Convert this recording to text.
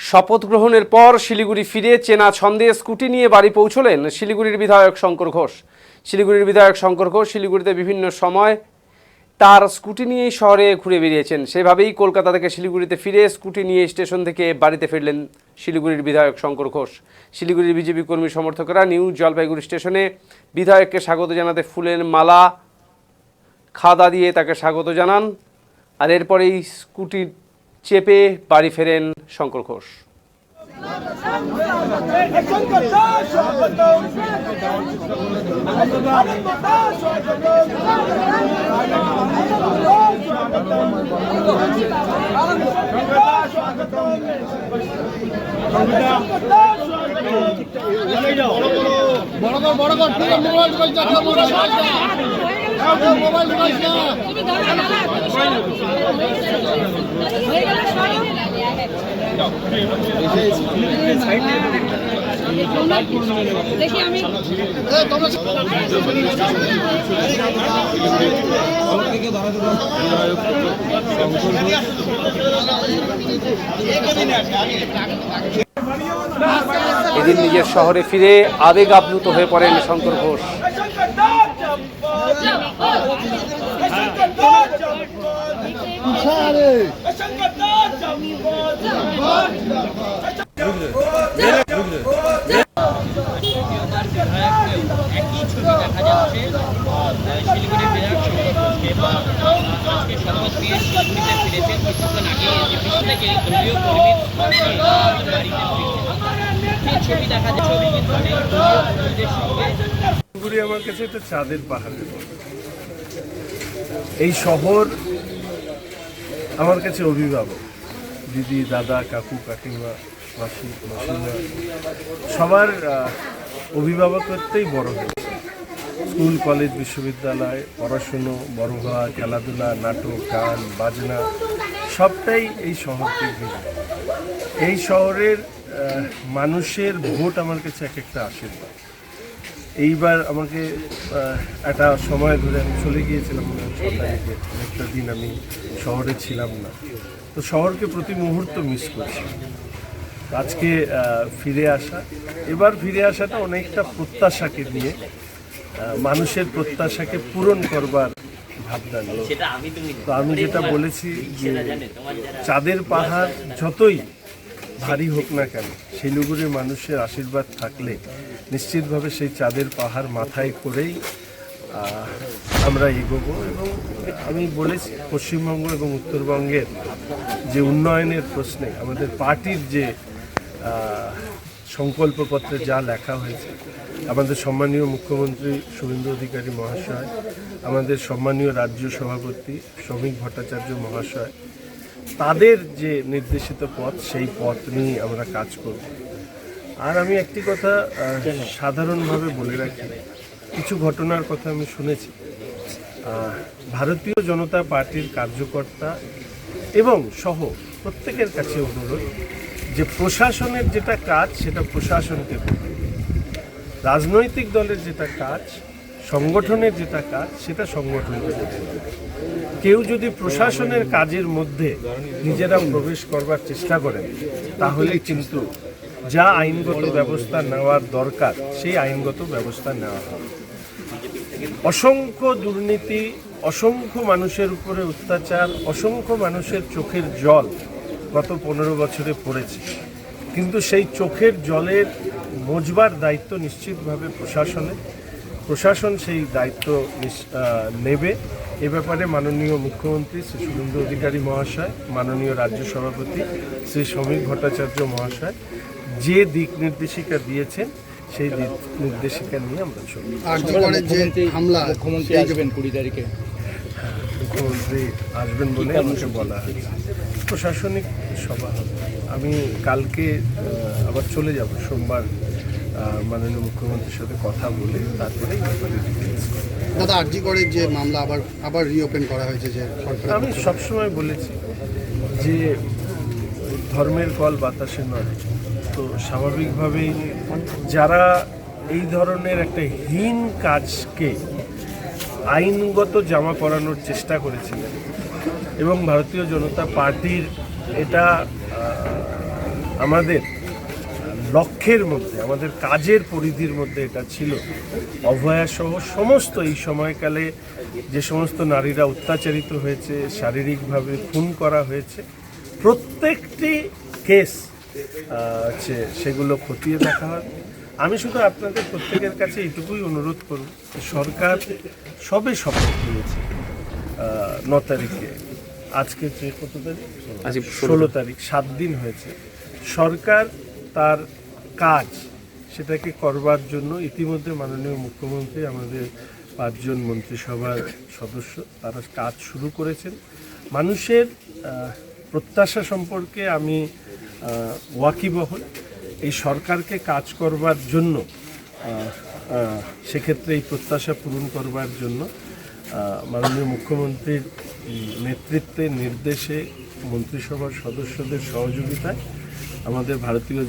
শপথ গ্রহণের পর শিলিগুড়ি ফিরে চেনা ছন্দে স্কুটি নিয়ে বাড়ি পৌঁছলেন শিলিগুড়ির বিধায়ক শঙ্কর ঘোষ। শিলিগুড়ির বিধায়ক শঙ্কর ঘোষ শিলিগুড়িতে বিভিন্ন সময় তার স্কুটি নিয়েই শহরে ঘুরে বেরিয়েছেন। সেভাবেই কলকাতা থেকে শিলিগুড়িতে ফিরে স্কুটি নিয়ে স্টেশন থেকে বাড়িতে ফিরলেন শিলিগুড়ির বিধায়ক শঙ্কর ঘোষ। শিলিগুড়ির বিজেপি কর্মী সমর্থকরা নিউ জলপাইগুড়ি স্টেশনে বিধায়ককে স্বাগত জানাতে ফুলের মালা খাদা দিয়ে তাকে স্বাগত জানান। আর এরপরেই স্কুটি চেপে বাড়ি ফেরেন শঙ্কর ঘোষ। এদিন নিজের শহরে ফিরে আবেগ আপ্লুত হয়ে পড়েন শঙ্কর ঘোষ। শিলিগুড়ি আমার কাছে একটা চাঁদের পাহাড়ের মতো। এই শহর আমার কাছে অভিভাবক। দিদি, দাদা, কাকু, কাকিমা, মাসি, মাসিমা সবার অভিভাবকত্বেই বড় হয়েছে। স্কুল, কলেজ, বিশ্ববিদ্যালয়, পড়াশুনো, বড় হওয়া, খেলাধুলা, নাটক, গান, বাজনা সবটাই এই শহরকে ঘিরে। এই শহরের মানুষের ভোট আমার কাছে এক একটা আশীর্বাদ। এইবার আমাকে একটা সময় ধরে আমি চলে গিয়েছিলাম 6 তারিখে, একটা দিন আমি শহরে ছিলাম না। তো শহরকে প্রতি মুহূর্ত মিস করছি। আজকে ফিরে আসা, এবার ফিরে আসাটা অনেকটা প্রত্যাশাকে নিয়ে, মানুষের প্রত্যাশাকে পূরণ করবার ভাবনা নিয়ে। তো আমি যেটা বলেছি যে চাঁদের পাহাড় যতই ভারী হোক না কেন, শিলিগুড়ির মানুষের আশীর্বাদ থাকলে নিশ্চিতভাবে সেই চাঁদের পাহাড় মাথায় করেই আমরা এগোবো। এবং আমি বলেছি পশ্চিমবঙ্গ এবং উত্তরবঙ্গের যে উন্নয়নের প্রশ্নে আমাদের পার্টির যে সংকল্পপত্রে যা লেখা হয়েছে, আমাদের সম্মানীয় মুখ্যমন্ত্রী শুভেন্দু অধিকারী মহাশয়, আমাদের সম্মানীয় রাজ্য সভাপতি শ্রমিক ভট্টাচার্য মহাশয়, তাদের যে নির্দেশিত পথ, সেই পথ নিয়ে আমরা কাজ করব। আর আমি একটি কথা সাধারণভাবে বলে রাখি, কিছু ঘটনার কথা আমি শুনেছি। ভারতীয় জনতা পার্টির কার্যকর্তা এবং সহ প্রত্যেকের কাছে অনুরোধ যে প্রশাসনের যেটা কাজ সেটা প্রশাসনকে করবে, রাজনৈতিক দলের যেটা কাজ, সংগঠনের যেটা কাজ সেটা সংগঠনকে করবে। কেউ যদি প্রশাসনের কাজের মধ্যে নিজেরা প্রবেশ করবার চেষ্টা করেন, তাহলে কিন্তু যা আইনগত ব্যবস্থা নেওয়ার দরকার সেই আইনগত ব্যবস্থা নেওয়া হবে। অসংখ্য দুর্নীতি, অসংখ্য মানুষের উপরে অত্যাচার, অসংখ্য মানুষের চোখের জল গত 15 বছরে পড়েছে, কিন্তু সেই চোখের জলের মোজবার দায়িত্ব নিশ্চিতভাবে প্রশাসন সেই দায়িত্ব নেবে। এ ব্যাপারে মাননীয় মুখ্যমন্ত্রী শ্রী শুভেন্দু অধিকারী মহাশয়, মাননীয় রাজ্য সভাপতি শ্রী শ্রমিক ভট্টাচার্য মহাশয় যে দিক নির্দেশিকা দিয়েছেন, সেই দিক নির্দেশিকা নিয়ে আমরা চলব। মুখ্যমন্ত্রী আসবেন 20 তারিখে, মুখ্যমন্ত্রী আসবেন বলে আমাকে বলা হয়েছে। প্রশাসনিক সভা হবে। আমি কালকে আবার চলে যাব, সোমবার মাননীয় মুখ্যমন্ত্রীর সাথে কথা বলে তারপরে দাদা আরজি করে যে মামলা আবার রিওপেন করা হয়েছে। যে আমি সবসময় বলেছি যে ধর্মের কল বাতাসে নয়। তো স্বাভাবিকভাবেই যারা এই ধরনের একটা হীন কাজকে আইনগত জামা পরানোর চেষ্টা করেছিলেন এবং ভারতীয় জনতা পার্টির এটা আমাদের লক্ষ্যের মধ্যে, আমাদের কাজের পরিধির মধ্যে এটা ছিল। অভয়া সহ সমস্ত এই সময়কালে যে সমস্ত নারীরা অত্যাচারিত হয়েছে, শারীরিকভাবে খুন করা হয়েছে, প্রত্যেকটি কেস সেগুলো খতিয়ে দেখা হয়। আমি শুধু আপনাদের প্রত্যেকের কাছে এইটুকুই অনুরোধ করব, সরকার সবে শপথ নিয়েছে 9 তারিখে, আজকে যে কত তারিখ, 16 তারিখ, 7 দিন হয়েছে। সরকার তার কাজ সেটাকে করবার জন্য ইতিমধ্যে মাননীয় মুখ্যমন্ত্রী, আমাদের 5 জন মন্ত্রিসভার সদস্য, তারা কাজ শুরু করেছেন। মানুষের প্রত্যাশা সম্পর্কে আমি ওয়াকিবহল। এই সরকারকে কাজ করবার জন্য, সেক্ষেত্রে এই প্রত্যাশা পূরণ করবার জন্য মাননীয় মুখ্যমন্ত্রীর নেতৃত্বে, নির্দেশে, মন্ত্রিসভার সদস্যদের সহযোগিতায় আমাদের ভারতীয়